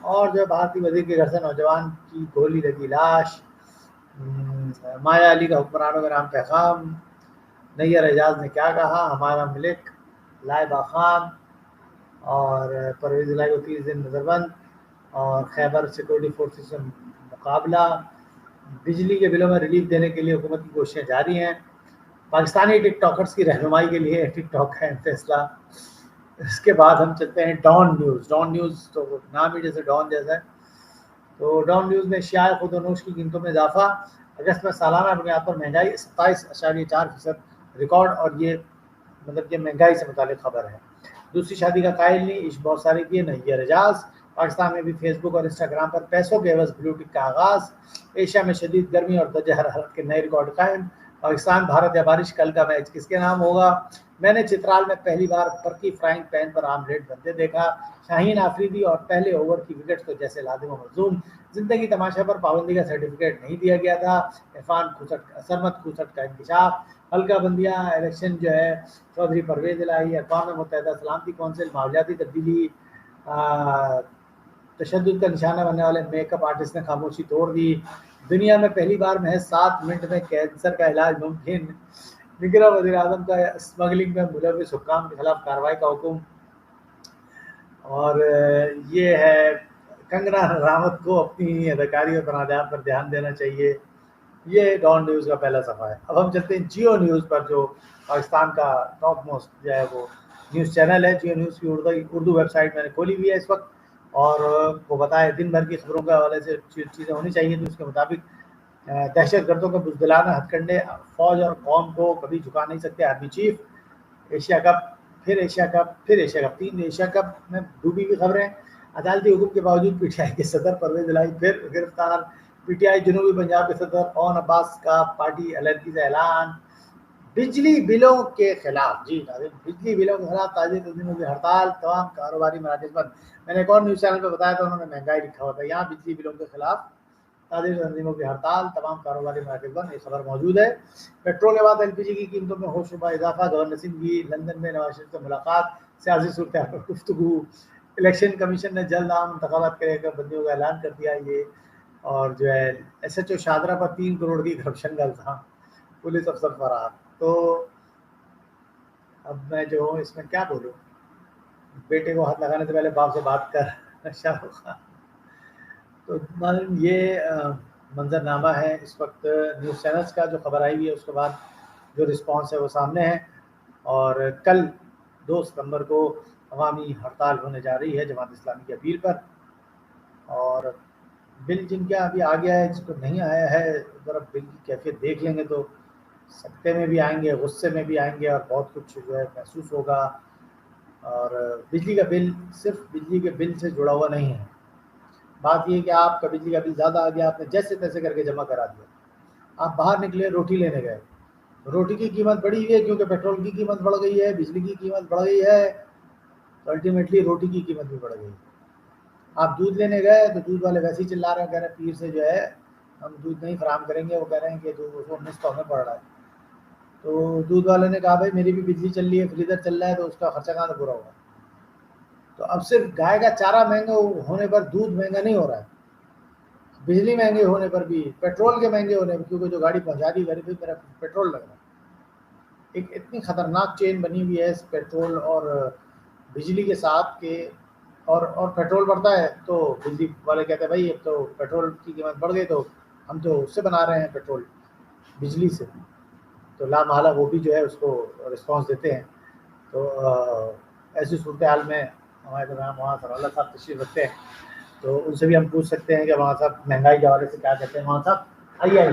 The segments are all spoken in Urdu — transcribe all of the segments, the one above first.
اور جو بھارتی وزیر کے گھر سے نوجوان کی گولی لگی لاش، مایا علی کا حکمرانوں کا نام پیغام، نیر اعجاز نے کیا کہا، ہمارا ملک، لائبہ خان، اور پرویز الہی کو 30 دن نظر بند، اور خیبر سیکورٹی فورسز سے مقابلہ، بجلی کے بلوں میں ریلیف دینے کے لیے حکومت کی کوششیں جاری ہیں، پاکستانی ٹک ٹاکرز کی رہنمائی کے لیے ٹک ٹاک کا فیصلہ۔ اس کے بعد ہم چلتے ہیں ڈان نیوز۔ ڈان نیوز تو نام ہی جیسے ڈان جیسا ہے، تو ڈان نیوز میں اشیاء خود و نوش کی قیمتوں میں اضافہ، اگست میں سالانہ بنیاد پر مہنگائی 27.4% ریکارڈ، اور یہ مطلب یہ مہنگائی سے متعلق خبر ہے۔ دوسری شادی کا قائل نہیں، عشق بہت سارے کیے نیر اعجاز، پاکستان میں بھی فیس بک اور انسٹاگرام پر پیسوں کے عوض بلو ٹک کا آغاز، ایشیا میں شدید گرمی اور درجہ حرارت کے نئے ریکارڈ قائم، پاکستان بھارت یا بارش، کل کا میچ کس کے نام ہوگا، میں نے چترال میں پہلی بار برقی فرائنگ پین پر آملیٹ بنتے دیکھا، شاہین آفریدی اور پہلے اوور کی وکٹ تو جیسے لازم و ملزوم، زندگی تماشا پر پابندی کا سرٹیفکیٹ نہیں دیا گیا تھا، عرفان سرمت کھوسٹ کا انکشاف، حلقہ بندیاں الیکشن جو ہے، چودھری پرویز الہی، اقوام متحدہ سلامتی کونسل، ماحولیاتی تبدیلی، تشدد کا نشانہ بننے والے میک اپ آرٹسٹ نے خاموشی توڑ دی، دنیا میں پہلی بار محض 7 منٹ میں کینسر کا علاج ممکن، نگراں وزیر اعظم کا اسمگلنگ میں ملوث حکام کے خلاف کارروائی کا حکم، اور یہ ہے کنگنا رناوت کو اپنی اداکاری اور تنازعات پر دھیان دینا چاہیے۔ یہ ڈان نیوز کا پہلا صفحہ ہے۔ اب ہم چلتے ہیں جیو نیوز پر، جو پاکستان کا ٹاپ موسٹ جو ہے وہ نیوز چینل ہے۔ جیو نیوز کی اردو ویب سائٹ میں نے کھولی ہوئی ہے اس وقت، اور وہ بتائے دن بھر کی خبروں کے حوالے سے چیزیں ہونی چاہیے، تو اس کے مطابق دہشت گردوں کے بزدلانہ ہتھ کنڈے، فوج اور قوم کو کبھی جھکا نہیں سکتے آرمی چیف، ایشیا کپ، پھر ایشیا کپ، پھر ایشیا کپ، 3 ایشیا کپ میں ڈوبی ہوئی خبریں، عدالتی حکم کے باوجود پی ٹی آئی کے صدر پرویز الہی پھر گرفتار، پی ٹی آئی جنوبی پنجاب کے صدر اون عباس کا پارٹی علیحدگی سے اعلان، بجلی بلوں کے خلاف، جی بجلی بلوں کے خلاف تاجر تنظیموں کی ہڑتال، تمام کاروباری مراکز بند۔ میں نے ایک اور نیوز چینل پہ بتایا تھا، انہوں نے مہنگائی لکھا ہوا تھا، یہاں بجلی بلوں کے خلاف تاجر تنظیموں کی ہڑتال، تمام کاروباری مراکز بند، یہ خبر موجود ہے۔ پیٹرول کے بعد ایل پی جی کی قیمتوں میں ہوش شبہ اضافہ، گورنر سنگھ کی لندن میں نواز شریف سے ملاقات، سیاسی صورتحال پر گفتگو، الیکشن کمیشن نے جلد عام انتخابات کرے گا بندیوں کا اعلان کر دیا، یہ، اور جو ہے ایس ایچ او شاہدرہ پر 3 کروڑ کی کرپشن کا الزام، پولیس افسر فرار۔ تو اب میں جو ہوں اس میں کیا بولوں، بیٹے کو ہاتھ لگانے سے پہلے باپ سے بات کر، شاہ رخ خان۔ تو یہ منظرنامہ ہے اس وقت نیوز چینلز کا، جو خبر آئی ہوئی ہے اس کے بعد جو رسپانس ہے وہ سامنے ہے، اور کل 2 ستمبر کو عوامی ہڑتال ہونے جا رہی ہے جماعت اسلامی کی اپیل پر، اور بل جن کا ابھی آ گیا ہے، جس کو نہیں آیا ہے ذرا بل کی کیفیت دیکھ لیں گے تو سکتے میں بھی آئیں گے، غصے میں بھی آئیں گے، اور بہت کچھ جو ہے محسوس ہوگا۔ اور بجلی کا بل صرف بجلی کے بل سے جڑا ہوا نہیں ہے، بات یہ کہ آپ کا بجلی کا بل زیادہ آ گیا، آپ نے جیسے تیسے کر کے جمع کرا دیا، آپ باہر نکلے روٹی لینے گئے، روٹی کی قیمت بڑھی ہوئی ہے کیونکہ پیٹرول کی قیمت بڑھ گئی ہے، بجلی کی قیمت بڑھ گئی ہے، تو الٹیمیٹلی روٹی کی قیمت بھی بڑھ گئی۔ آپ دودھ لینے گئے تو دودھ والے ویسے ہی چلا رہے ہیں، کہہ رہے ہیں پیر سے جو ہے ہم دودھ نہیں فراہم کریں گے، وہ کہہ رہے ہیں کہ دودھ نصف ہمیں پڑ رہا ہے۔ تو دودھ والے نے کہا بھائی میری بھی بجلی چل رہی ہے، فریزر چل رہا ہے، تو اس کا خرچہ کہاں سے پورا ہوگا؟ تو اب صرف گائے کا چارہ مہنگا ہونے پر دودھ مہنگا نہیں ہو رہا ہے، بجلی مہنگے ہونے پر بھی، پیٹرول کے مہنگے ہونے پر، کیونکہ جو گاڑی پہنچا دی گھر پہ میرا پیٹرول لگ رہا ہے۔ ایک اتنی خطرناک چین بنی ہوئی ہے اس پیٹرول اور بجلی کے ساتھ کہ، اور پیٹرول بڑھتا ہے تو بجلی والے کہتے ہیں بھائی اب تو پیٹرول کی قیمت بڑھ گئی تو ہم تو اس سے بنا رہے ہیں پیٹرول، بجلی سے، تو لا محالہ وہ بھی جو ہے اس کو رسپانس دیتے ہیں۔ تو ایسی صورتحال میں ہمارے درمیان وہاں صلی اللہ صاحب تشریف رکھتے ہیں، تو ان سے بھی ہم پوچھ سکتے ہیں کہ وہاں صاحب مہنگائی کے حوالے سے کیا کہتے ہیں۔ وہاں صاحب آئیے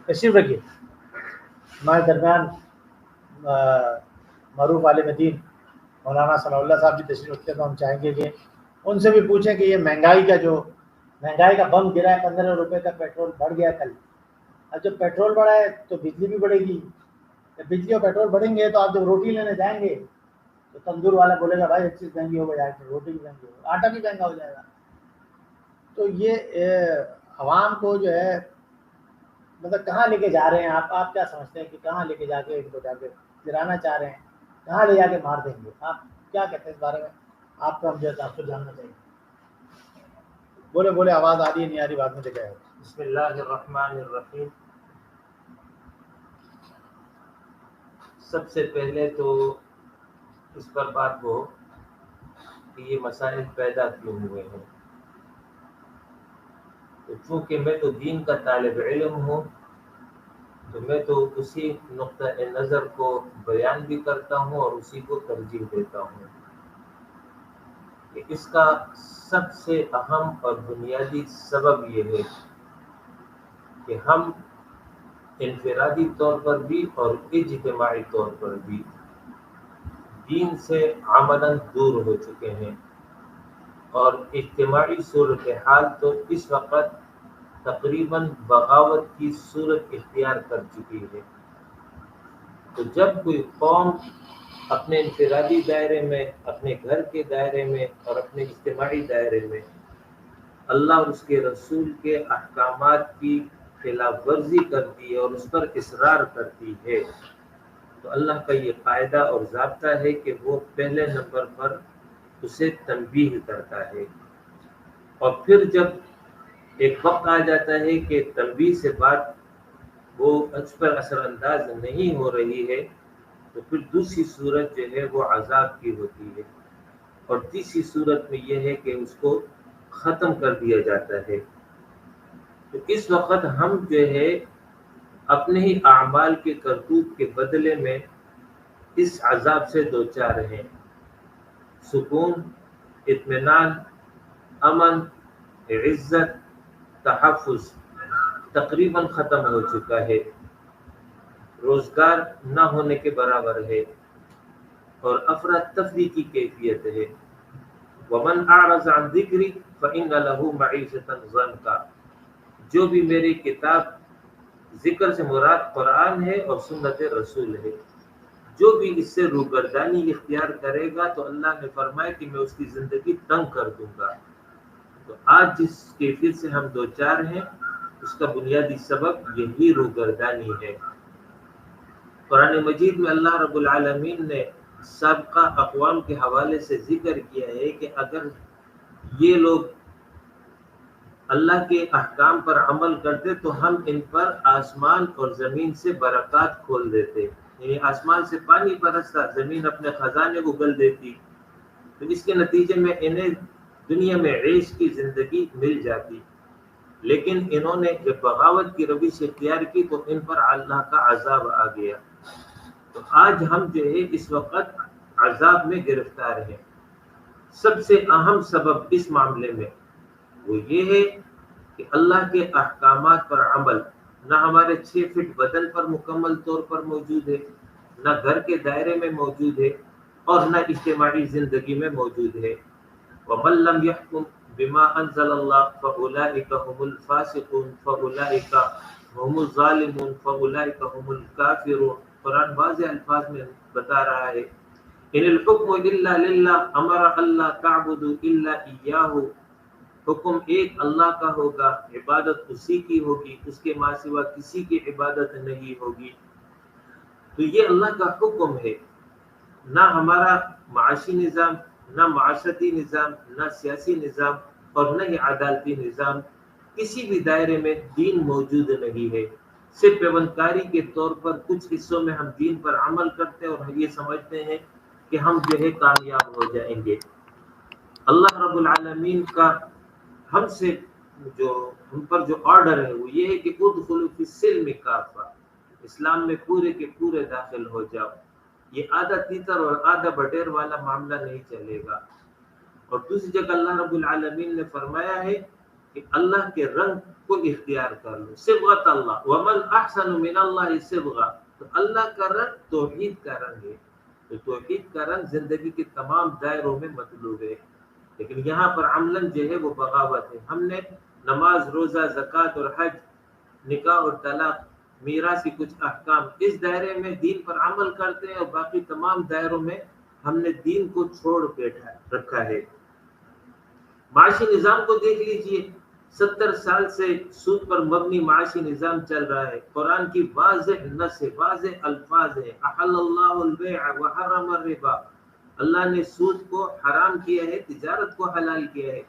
تشریف رکھیے، ہمارے درمیان معروف عالم دین مولانا ثناء اللہ صاحب بھی تشریف رکھتے ہیں، تو ہم چاہیں گے کہ ان سے بھی پوچھیں کہ یہ مہنگائی کا بم گرا ہے، 15 روپے کا پیٹرول بڑھ گیا کل، اب جب پیٹرول بڑھا ہے تو بجلی بھی بڑھے گی، جب بجلی اور پیٹرول بڑھیں گے تو آپ جب روٹی لینے جائیں گے تو تندور والا بولے گا بھائی ایک چیز مہنگی ہو جائے گی، روٹی بھی مہنگی ہوگی، آٹا بھی مہنگا ہو جائے گا۔ تو یہ عوام کو جو ہے مطلب کہاں لے کے جا رہے ہیں آپ کیا سمجھتے ہیں کہ کہاں لے کے جا کے ان کو جا کے گرانا چاہ رہے ہیں، کہاں لے جا کے مار دیں گے؟ آپ کیا کہتے ہیں اس بارے میں؟ آپ کو ہم جو ہے آپ کو جاننا چاہیے۔ بولے بولے آواز آ رہی ہے نہیں آ رہی بعد میں دیکھا ہے. بسم اللہ الرحمن الرحیم. سب سے پہلے تو اس پر بات ہو کہ یہ مسائل پیدا کیوں ہوئے ہیں. تو چونکہ میں تو دین کا طالب علم ہوں تو میں تو اسی نقطۂ نظر کو بیان بھی کرتا ہوں اور اسی کو ترجیح دیتا ہوں کہ اس کا سب سے اہم اور بنیادی سبب یہ ہے کہ ہم انفرادی طور پر بھی اور اجتماعی طور پر بھی دین سے عملاً دور ہو چکے ہیں، اور اجتماعی صورتحال تو اس وقت تقریباً بغاوت کی صورت اختیار کر چکی ہے. تو جب کوئی قوم اپنے انفرادی دائرے میں، اپنے گھر کے دائرے میں اور اپنے اجتماعی دائرے میں اللہ اور اس کے رسول کے احکامات کی خلاف ورزی کرتی ہے اور اس پر اصرار کرتی ہے، تو اللہ کا یہ قاعدہ اور ضابطہ ہے کہ وہ پہلے نمبر پر اسے تنبیہ کرتا ہے. اور پھر جب ایک وقت آ جاتا ہے کہ تنبیہ سے بات وہ اس پر اثر انداز نہیں ہو رہی ہے تو پھر دوسری صورت جو ہے وہ عذاب کی ہوتی ہے، اور تیسری صورت میں یہ ہے کہ اس کو ختم کر دیا جاتا ہے. تو اس وقت ہم جو ہے اپنے ہی اعمال کے کرتوت کے بدلے میں اس عذاب سے دوچار ہیں. سکون، اطمینان، امن، عزت، تحفظ تقریباً ختم ہو چکا ہے، روزگار نہ ہونے کے برابر ہے، اور افراتفری کی کیفیت ہے. ومن اعرض عن ذکری فإن له معیشۃ ضنکا. جو بھی میری کتاب، ذکر سے مراد قرآن ہے اور سنت رسول ہے، جو بھی اس سے روگردانی اختیار کرے گا تو اللہ نے فرمایا کہ میں اس کی زندگی تنگ کر دوں گا. تو آج جس کیفیت سے ہم دوچار ہیں اس کا بنیادی سبب یہی روگردانی ہے. قرآن مجید میں اللہ رب العالمین نے سابقہ اقوام کے حوالے سے ذکر کیا ہے کہ اگر یہ لوگ اللہ کے احکام پر عمل کرتے تو ہم ان پر آسمان اور زمین سے برکات کھول دیتے، یعنی آسمان سے پانی برستا، زمین اپنے خزانے اگل دیتی، تو اس کے نتیجے میں انہیں دنیا میں عیش کی زندگی مل جاتی. لیکن انہوں نے جب بغاوت کی روش اختیار کی تو ان پر اللہ کا عذاب آ گیا. تو آج ہم جو ہے اس وقت عذاب میں گرفتار ہیں. سب سے اہم سبب اس معاملے میں وہ یہ ہے کہ اللہ کے احکامات پر عمل نہ ہمارے 6 فٹ بدن پر مکمل طور پر موجود ہے، نہ گھر کے دائرے میں موجود ہے، اور نہ اجتماعی زندگی میں موجود ہے. وَمَن لَّمْ يَحْكُم بِمَا أَنزَلَ اللَّهُ فَأُولَٰئِكَ هُمُ الْفَاسِقُونَ فَأُولَٰئِكَ هُمُ الظَّالِمُونَ فَأُولَٰئِكَ هُمُ الْكَافِرُونَ. قرآن واضح الفاظ میں بتا رہا ہے ان الحکم الا للہ امر اللہ تعبدوا الا ایاہ. حکم ایک اللہ کا ہوگا، عبادت اسی کی ہوگی، اس کے ماں سوا کسی کی عبادت نہیں ہوگی. تو یہ اللہ کا حکم ہے. نہ ہمارا معاشی نظام، نہ معاشرتی نظام، نہ سیاسی نظام اور نہ ہی عدالتی نظام، کسی بھی دائرے میں دین موجود نہیں ہے. صرف پیوندکاری کے طور پر کچھ حصوں میں ہم دین پر عمل کرتے ہیں اور ہم یہ سمجھتے ہیں کہ ہم جو ہے کامیاب ہو جائیں گے. اللہ رب العالمین کا ہم سے ہم پر جو آرڈر ہے وہ یہ ہے کہ ادخلوا فی السلم کافہ، اسلام میں پورے کے پورے داخل ہو جاؤ. یہ آدھا تیتر اور آدھا بٹیر والا معاملہ نہیں چلے گا. اور دوسری جگہ اللہ رب العالمین نے فرمایا ہے کہ اللہ کے رنگ کو اختیار کر لو، صبغۃ اللہ، ومن احسن من اللہ صبغہ. تو اللہ کا رنگ توحید کا رنگ ہے. تو توحید کا رنگ زندگی کے تمام دائروں میں مطلوب ہے. لیکن یہاں پر عملاً جو ہے وہ بغاوت ہے. ہم نے نماز، روزہ، زکوٰۃ اور حج، نکاح اور طلاق، میراث کی کچھ احکام، اس دائرے میں دین پر عمل کرتے ہیں اور باقی تمام دائروں میں ہم نے دین کو چھوڑ بیٹھا رکھا ہے. معاشی نظام کو دیکھ لیجئے، 70 سال سے سود پر مبنی معاشی نظام چل رہا ہے. قرآن کی واضح نص، واضح الفاظ ہے، احل اللہ البیع وحرم الربا. اللہ نے سود کو حرام کیا ہے، تجارت کو حلال کیا ہے.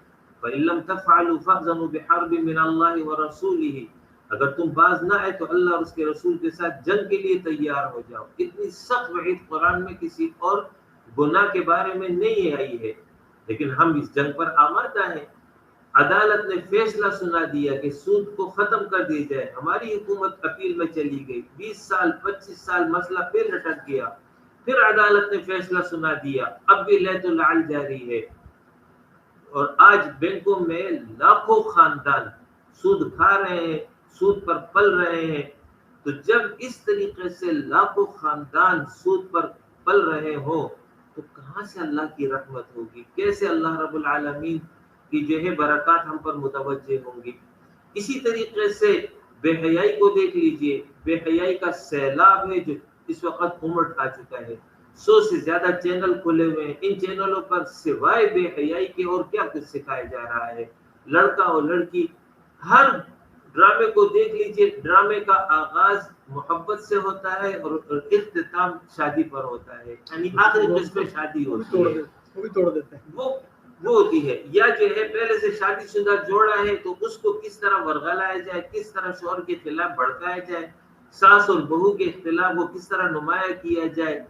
فَإِن لَّمْ تَفْعَلُوا فَأْذَنُوا بِحَرْبٍ مِّنَ اللَّهِ وَرَسُولِهِ، اگر تم باز نہ آئے تو اللہ اور اس کے رسول کے ساتھ جنگ کے لیے تیار ہو جاؤ. اتنی سخت وعید قرآن میں کسی اور گناہ کے بارے میں نہیں آئی ہے، لیکن ہم اس جنگ پر آمادہ ہیں. عدالت نے فیصلہ سنا دیا کہ سود کو ختم کر دی جائے. ہماری حکومت اپیل میں چلی گئی، 20 سال 25 سال مسئلہ پھر لٹک گیا. پھر عدالت نے فیصلہ سنا دیا، اب بھی لیت العل جاری ہے. اور آج بینکوں میں لاکھوں خاندان سود کھا رہے ہیں، سود پر پل رہے ہیں. تو جب اس طریقے سے لاکھوں خاندان سود پر پل رہے ہوں تو کہاں سے اللہ کی رحمت ہوگی؟ کیسے اللہ رب العالمین کی جو ہے برکات ہم پر متوجہ ہوں گی؟ اسی طریقے سے بے حیائی کو دیکھ لیجئے. بے حیائی کا سیلاب ہے جو اس وقت امٹ آ چکا ہے. 100 سے زیادہ چینل کھلے ہوئے ہیں. ان چینلوں پر سوائے بے حیائی کے اور کیا کچھ سکھایا جا رہا ہے؟ لڑکا اور لڑکی، ہر ڈرامے کو دیکھ لیجئے. ڈرامے کا آغاز محبت سے ہوتا ہے اور اختتام شادی پر ہوتا ہے، یعنی آخری قسم میں شادی ہوتی ہے، وہ بھی توڑ دیتے ہیں. وہ ہوتی ہے. یا جو ہے پہلے سے شادی شدہ جوڑا ہے تو اس کو کس طرح ورغلایا جائے، کس طرح شوہر کے خلاف بھڑکایا جائے، ساس اور بہو کے اختلاف وہ کس طرح نمایاں کیا جائے.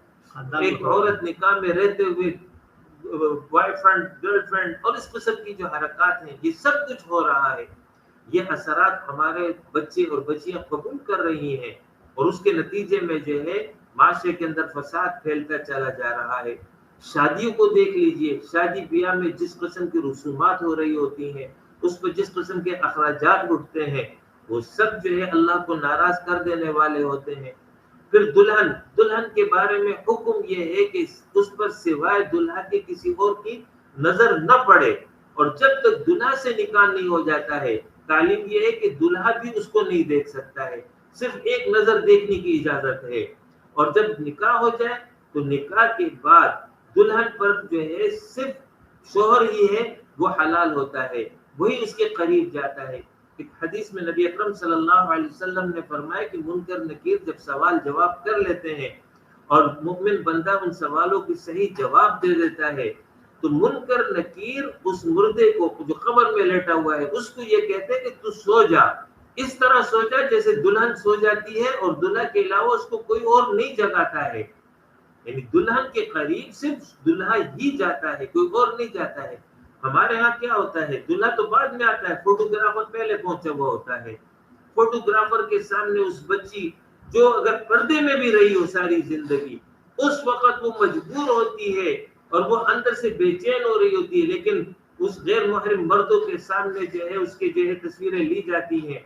ایک عورت نکاح میں رہتے ہوئے بوائے فرینڈ گرل فرینڈ اور اس قسم کی جو حرکات ہیں، یہ سب کچھ ہو رہا ہے. یہ اثرات ہمارے بچے اور بچیاں قبول کر رہی ہیں اور اس کے نتیجے میں جو ہے معاشرے کے اندر فساد پھیلتا چلا جا رہا ہے. شادیوں کو دیکھ لیجئے. شادی بیاہ میں جس قسم کی رسومات ہو رہی ہوتی ہیں، اس پہ جس قسم کے اخراجات اٹھتے ہیں، وہ سب جو ہے اللہ کو ناراض کر دینے والے ہوتے ہیں. پھر دلہن کے بارے میں حکم یہ ہے کہ اس پر سوائے دلہا کے کسی اور کی نظر نہ پڑے. اور جب تک دلہا سے نکاح نہیں ہو جاتا ہے، تعلیم یہ ہے کہ دلہا بھی اس کو نہیں دیکھ سکتا ہے، صرف ایک نظر دیکھنے کی اجازت ہے. اور جب نکاح ہو جائے تو نکاح کے بعد دلہن پر جو ہے صرف شوہر ہی ہے وہ حلال ہوتا ہے، وہی اس کے قریب جاتا ہے. ایک حدیث میں نبی اکرم صلی اللہ علیہ وسلم نے فرمایا کہ منکر نکیر جب سوال جواب کر لیتے ہیں اور مومن بندہ ان سوالوں کی صحیح جواب دے دیتا ہے تو منکر نکیر اس مردے کو جو قبر میں لیٹا ہوا ہے اس کو یہ کہتے ہیں کہ تو سو جا، اس طرح سو جا جیسے دلہن سو جاتی ہے اور دلہا کے علاوہ اس کو کوئی اور نہیں جگاتا ہے. یعنی دلہن کے قریب صرف دلہا ہی جاتا ہے، کوئی اور نہیں جاتا ہے. ہمارے ہاں کیا ہوتا ہے، دلہا تو بعد میں آتا ہے، فوٹوگرافر پہلے پہنچا ہوا ہوتا ہے. فوٹوگرافر کے سامنے اس بچی جو اگر پردے میں بھی رہی ہو ساری زندگی، اس وقت وہ مجبور ہوتی ہے اور وہ اندر سے بے چین ہو رہی ہوتی ہے، لیکن اس غیر محرم مردوں کے سامنے جو ہے اس کے جو ہے تصویریں لی جاتی ہیں.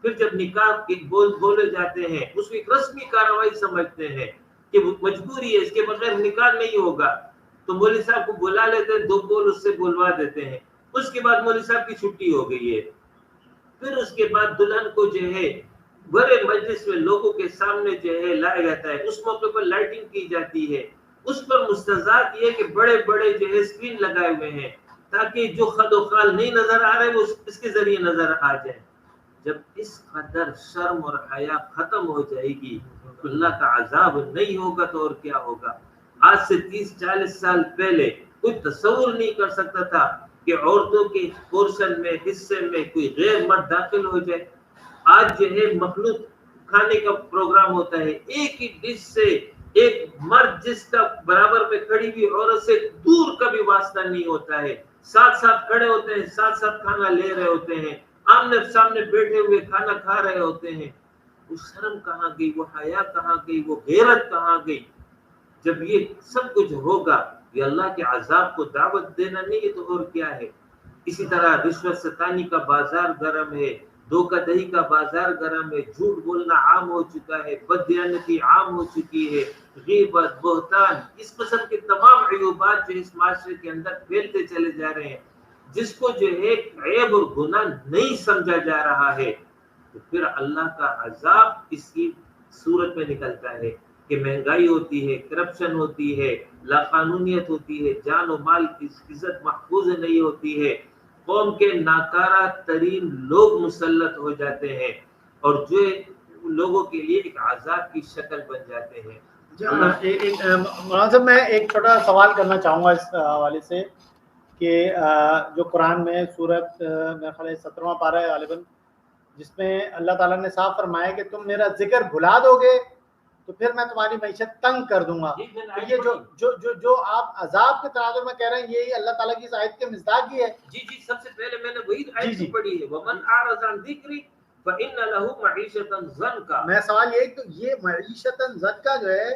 پھر جب نکاح کے بولے جاتے ہیں اس کو ایک رسمی کارروائی سمجھتے ہیں کہ وہ مجبوری ہے، اس کے بغیر نکاح نہیں ہوگا، تو مولوی صاحب کو بلا لیتے ہیں، 2 بول اس سے بولوا دیتے ہیں. اس کے بعد مولوی صاحب کی چھٹی ہو گئی ہے. پھر اس کے بعد دلہن کو جو ہے بڑے مجلس میں لوگوں کے سامنے جو ہے لایا جاتا ہے. اس موقع پر لائٹنگ کی جاتی ہے. اس پر مستضاد یہ کہ بڑے بڑے جو ہے اسکرین لگائے ہوئے ہیں تاکہ جو خد و خال نہیں نظر آ رہے وہ اس کے ذریعے نظر آ جائے. جب اس قدر شرم اور حیا ختم ہو جائے گی تو اللہ کا عذاب نہیں ہوگا تو اور کیا ہوگا. آج سے 30-40 سال پہلے کوئی تصور نہیں کر سکتا تھا کہ عورتوں کے پورشن میں حصے میں کوئی غیر مرد داخل ہو جائے. آج جو ہے مخلوط کھانے کا پروگرام ہوتا ہے، ایک ہی ڈش سے ایک مرد جس کا برابر میں کھڑی ہوئی عورت سے دور کا بھی واسطہ نہیں ہوتا ہے، ساتھ ساتھ کھڑے ہوتے ہیں، ساتھ ساتھ کھانا لے رہے ہوتے ہیں، آمنے سامنے بیٹھے ہوئے کھانا کھا رہے ہوتے ہیں. وہ شرم کہاں گئی، وہ حیا کہاں گئی، وہ غیرت کہاں گئی؟ جب یہ سب کچھ ہوگا یہ اللہ کے عذاب کو دعوت دینا نہیں ہے تو اور کیا ہے. اسی طرح رشوت ستانی کا بازار گرم ہے، دھوکہ دہی کا بازار گرم ہے، جھوٹ بولنا عام ہو چکا ہے، بددیانتی عام ہو چکی ہے، غیبت، بہتان، اس قسم کے تمام عیوبات جو اس معاشرے کے اندر پھیلتے چلے جا رہے ہیں، جس کو جو ہے عیب اور گناہ نہیں سمجھا جا رہا ہے. تو پھر اللہ کا عذاب اس کی صورت میں نکلتا ہے کہ مہنگائی ہوتی ہے، کرپشن ہوتی ہے، لا قانونیت ہوتی ہے، جان و مال کی عزت محفوظ نہیں ہوتی ہے، قوم کے ناکارہ ترین لوگ مسلط ہو جاتے ہیں اور جو لوگوں کے لیے ایک عذاب کی شکل بن جاتے ہیں. مولانا صاحب میں ایک چھوٹا سوال کرنا چاہوں گا اس حوالے سے کہ جو قرآن میں سورت میرا خیال ہے 17واں پارہ ہے غالباً، جس میں اللہ تعالیٰ نے صاف فرمایا کہ تم میرا ذکر بھلا دو گے تو پھر میں تمہاری معیشت تنگ کر دوں گا. تو یہ جو آپ عذاب کے تناظر میں کہہ رہے ہیں، یہی اللہ تعالیٰ کی اس آیت کے مصداق ہی ہے. جی سب سے پہلے میں نے وہی آیت پڑھی ہے، وَمَنْ أَعْرَضَ عَنْ ذِكْرِي فَإِنَّ لَهُ مَعِيشَةً ضَنْكَ. میں سوال یہ کہ یہ معیشتاً ضنکا جو ہے،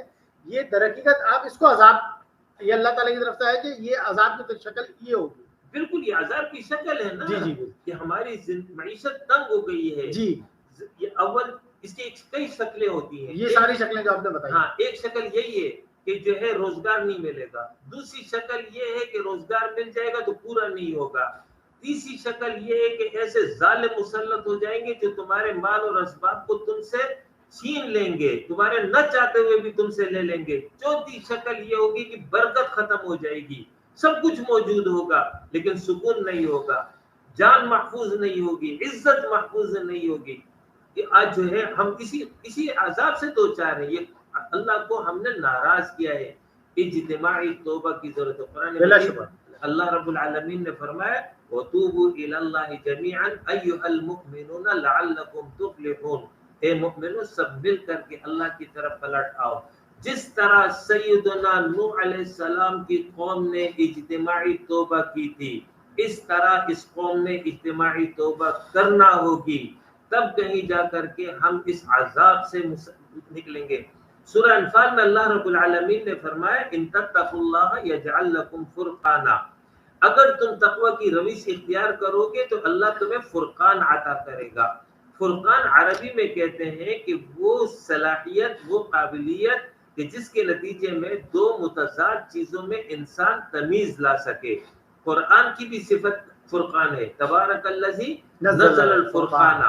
یہ در حقیقت آپ اس کو عذاب، یہ اللہ تعالیٰ کی طرف سے ہے کہ یہ عذاب کی شکل یہ ہوگی. بالکل یہ عذاب کی شکل ہے نا. جی کہ ہماری معیشت تنگ ہو گئی ہے. جی یہ اول اس کی کئی شکلیں ہوتی ہیں، یہ ساری شکلیں جو آپ نے بتائی. ہاں ایک شکل یہی ہے کہ جو ہے روزگار نہیں ملے گا. دوسری شکل یہ ہے کہ روزگار مل جائے گا تو پورا نہیں ہوگا. تیسری شکل یہ ہے کہ ایسے ظالم مسلط ہو جائیں گے جو تمہارے مال اور اسباب کو تم سے چھین لیں گے، تمہارے نہ چاہتے ہوئے بھی تم سے لے لیں گے. چوتھی شکل یہ ہوگی کہ برکت ختم ہو جائے گی، سب کچھ موجود ہوگا لیکن سکون نہیں ہوگا، جان محفوظ نہیں ہوگی، عزت محفوظ نہیں ہوگی. کہ آج جو ہے ہم اسی عذاب سے دو چار ہیں. یہ اللہ کو ہم نے ناراض کیا ہے. اجتماعی توبہ کی ضرورت ہے. قرآن اللہ رب العالمین نے فرمایا وَتُوبُوا إِلَى اللَّهِ جَمِيعًا أَيُّهَا الْمُؤْمِنُونَ لَعَلَّكُمْ تُفْلِحُونَ. اے مؤمنوں سب مل کر کے اللہ کی طرف پلٹ آؤ. جس طرح سیدنا نوح علیہ السلام کی قوم نے اجتماعی توبہ کی تھی، اس طرح اس قوم نے اجتماعی توبہ کرنا ہوگی، تب کہیں جا کر کے ہم اس عذاب سے نکلیں گے. سورہ انفال میں اللہ رب العالمین نے فرمایا ان تتقوا اللہ یجعل لکم فرقانا. اگر تم تقوی کی روش اختیار کرو گے تو اللہ تمہیں فرقان عطا کرے گا. فرقان عربی میں کہتے ہیں کہ وہ صلاحیت، وہ قابلیت کہ جس کے نتیجے میں دو متضاد چیزوں میں انسان تمیز لا سکے. قرآن کی بھی صفت فرقان ہے، تبارک الذی نزل الفرقان.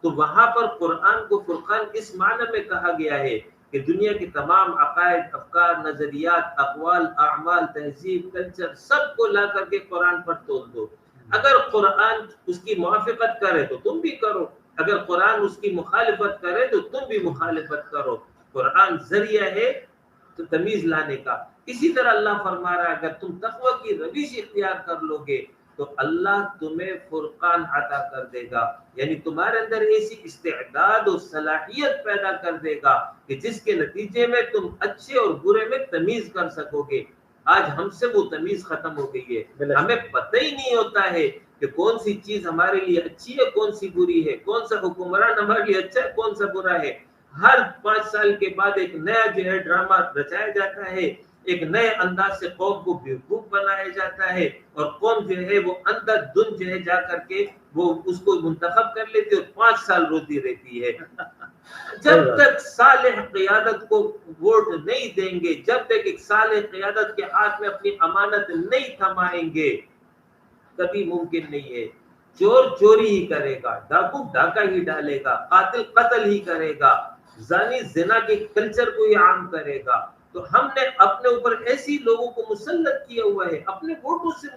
تو وہاں پر قرآن کو فرقان اس معنی میں کہا گیا ہے کہ دنیا کی تمام عقائد، افکار، نظریات، اقوال، اعمال، تہذیب، کلچر سب کو لا کر کے قرآن پر تول دو. اگر قرآن اس کی موافقت کرے تو تم بھی کرو، اگر قرآن اس کی مخالفت کرے تو تم بھی مخالفت کرو. قرآن ذریعہ ہے تو تمیز لانے کا. اسی طرح اللہ فرما رہا ہے اگر تم تقوی کی روش اختیار کر لو گے تو اللہ تمہیں فرقان عطا کر دے گا. یعنی تمہارے اندر ایسی استعداد و صلاحیت پیدا کر دے گا کہ جس کے نتیجے میں تم اچھے اور برے میں تمیز کر سکو گے. آج ہم سے وہ تمیز ختم ہو گئی ہے. ہمیں پتہ ہی نہیں ہوتا ہے کہ کون سی چیز ہمارے لیے اچھی ہے، کون سی بری ہے، کون سا حکمران ہمارے لیے اچھا ہے، کون سا برا ہے. ہر 5 سال کے بعد ایک نیا جو ہے ڈرامہ رچایا جاتا ہے، ایک نئے انداز سے قوم کو بیوقوف بنایا جاتا ہے اور قوم جو ہے وہ اندر دن جو ہے جا کر کے وہ اس کو منتخب کر لیتی اور 5 سال روتی رہتی ہے. جب تک صالح قیادت کو ووٹ نہیں دیں گے، جب تک ایک صالح قیادت کے ہاتھ میں اپنی امانت نہیں تھمائیں گے، کبھی ممکن نہیں ہے. چور چوری ہی کرے گا، ڈاکو ڈاکہ ہی ڈالے گا، قاتل قتل ہی کرے گا، زانی زنا کے کلچر کو ہی عام کرے گا. تو ہم نے اپنے اوپر ایسی لوگوں کو مسلط کیا ہوا ہے، اپنے ووٹوں سے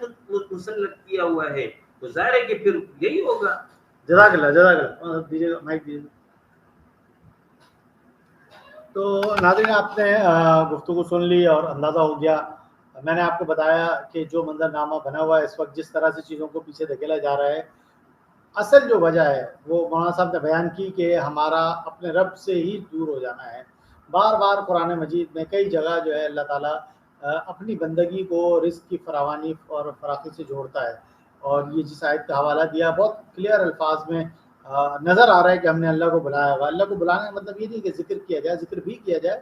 مسلط کیا ہوا ہے، تو ظاہر ہے کہ پھر یہی ہوگا. جزاک اللہ دیجیے مائک دیجیے. تو ناظرین آپ نے گفتگو سن لی اور اندازہ ہو گیا. میں نے آپ کو بتایا کہ جو منظرنامہ بنا ہوا ہے اس وقت، جس طرح سے چیزوں کو پیچھے دھکیلا جا رہا ہے، اصل جو وجہ ہے وہ مولانا صاحب نے بیان کی کہ ہمارا اپنے رب سے ہی دور ہو جانا ہے. بار بار قرآن مجید میں کئی جگہ جو ہے اللہ تعالیٰ اپنی بندگی کو رزق کی فراوانی اور فراخی سے جوڑتا ہے. اور یہ جس آیت کا حوالہ دیا بہت کلیئر الفاظ میں نظر آ رہا ہے کہ ہم نے اللہ کو بلایا ہوا. اللہ کو بلانے کا مطلب یہ نہیں کہ ذکر کیا جائے، ذکر بھی کیا جائے،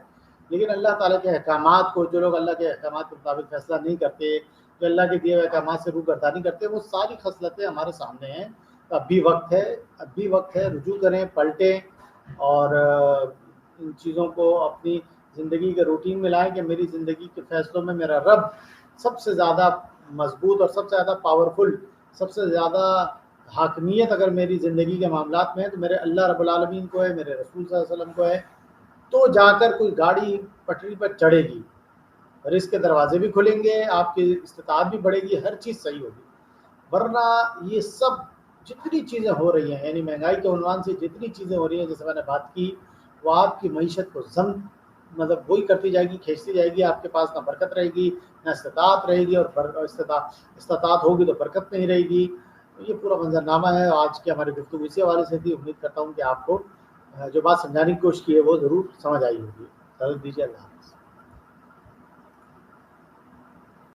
لیکن اللہ تعالیٰ کے احکامات کو، جو لوگ اللہ کے احکامات کے مطابق فیصلہ نہیں کرتے، جو اللہ کے دیے ہوئے احکامات سے روگردانی کرتے، وہ ساری خصلتیں ہمارے سامنے ہیں. اب بھی وقت ہے رجوع کریں، پلٹیں اور ان چیزوں کو اپنی زندگی کے روٹین میں لائیں کہ میری زندگی کے فیصلوں میں میرا رب سب سے زیادہ مضبوط اور سب سے زیادہ پاورفل، سب سے زیادہ حاکمیت اگر میری زندگی کے معاملات میں ہے تو میرے اللہ رب العالمین کو ہے، میرے رسول صلی اللہ علیہ وسلم کو ہے. تو جا کر کوئی گاڑی پٹری پر چڑھے گی، رزق کے دروازے بھی کھلیں گے، آپ کی استطاعت بھی بڑھے گی، ہر چیز صحیح ہوگی. ورنہ یہ سب جتنی چیزیں ہو رہی ہیں، یعنی مہنگائی کے عنوان سے جتنی چیزیں ہو رہی ہیں، جیسے میں نے بات کی، وہ آپ کی معیشت کو ضم مطلب وہی کرتی جائے گی، کھینچتی جائے گی، آپ کے پاس نہ برکت رہے گی نہ استطاعت رہے گی، اور استطاعت ہوگی تو برکت نہیں رہے گی. یہ پورا منظرنامہ ہے. آج کی ہماری گفتگو اسی حوالے سے تھی. امید کرتا ہوں کہ آپ کو جو بات سمجھانے کی کوشش کی ہے وہ ضرور سمجھ آئی ہوگی. اجازت دیجیے، اللہ حافظ.